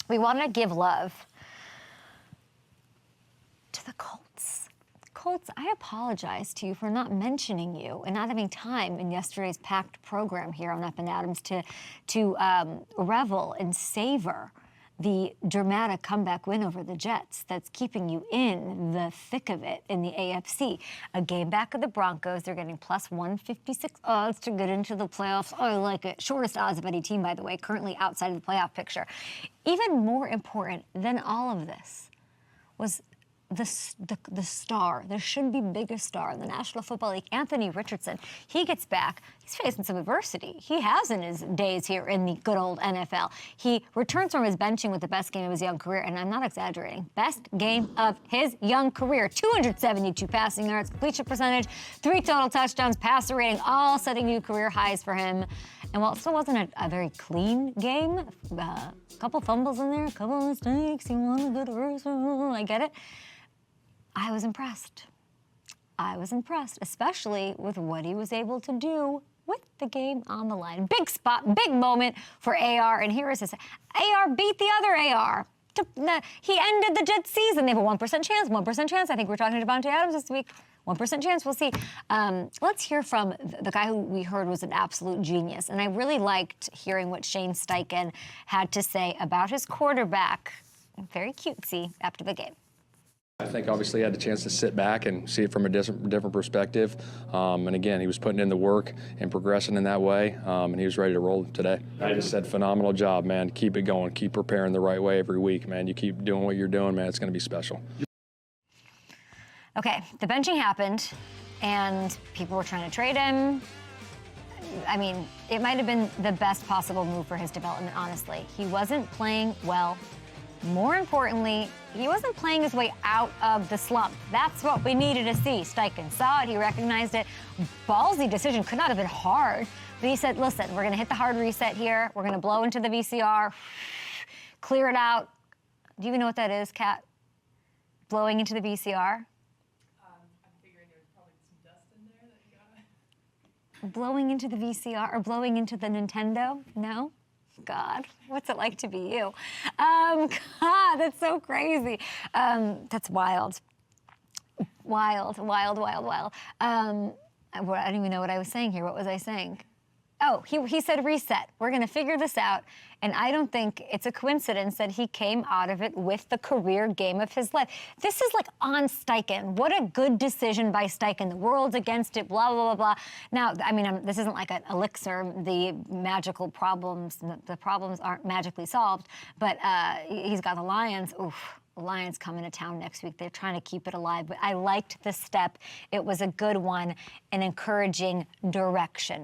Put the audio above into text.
we want to give love to the Colts. Colts, I apologize to you for not mentioning you and not having time in yesterday's packed program here on Up and Adams to revel and savor the dramatic comeback win over the Jets that's keeping you in the thick of it in the AFC. A game back of the Broncos. They're getting plus 156 odds to get into the playoffs. Oh, I like it. Shortest odds of any team, by the way, currently outside of the playoff picture. Even more important than all of this was the star. There shouldn't be bigger star in the National Football League. Anthony Richardson, he gets back. He's facing some adversity. He has in his days here in the good old NFL. He returns from his benching with the best game of his young career, and I'm not exaggerating. Best game of his young career. 272 passing yards, completion percentage, 3 total touchdowns, passer rating, all setting new career highs for him. And while it still wasn't a very clean game, a couple fumbles in there, a couple of mistakes, he won a good verse, I get it. I was impressed. I was impressed, especially with what he was able to do with the game on the line. Big spot, big moment for AR, and here is his. AR beat the other AR. He ended the Jets season. They have a 1% chance, 1% chance. I think we're talking to Devontae Adams this week. 1% chance, we'll see. Let's hear from the guy who we heard was an absolute genius, and I really liked hearing what Shane Steichen had to say about his quarterback. Very cutesy after the game. I think obviously he had the chance to sit back and see it from a different perspective. And again, he was putting in the work and progressing in that way, and he was ready to roll today. I just said, phenomenal job, man. Keep it going. Keep preparing the right way every week, man. You keep doing what you're doing, man. It's going to be special. Okay, the benching happened, and people were trying to trade him. I mean, it might have been the best possible move for his development, honestly. He wasn't playing well. More importantly, he wasn't playing his way out of the slump. That's what we needed to see. Steichen saw it. He recognized it. Ballsy decision could not have been hard. But he said, listen, we're going to hit the hard reset here. We're going to blow into the VCR, clear it out. Do you even know what that is, Kat? Blowing into the VCR? I'm figuring there's probably some dust in there that you gotta... Blowing into the VCR or blowing into the Nintendo? No? God, what's it like to be you? God, that's so crazy. That's wild. Wild. I don't even know what I was saying here. What was I saying? Oh, he said reset. We're going to figure this out. And I don't think it's a coincidence that he came out of it with the career game of his life. This is like on Steichen. What a good decision by Steichen. The world's against it, blah, blah, blah, blah. Now, I mean, this isn't like an elixir. The magical problems, the problems aren't magically solved. But he's got the Lions. Oof. Lions coming to town next week. They're trying to keep it alive. But I liked the step. It was a good one, an encouraging direction.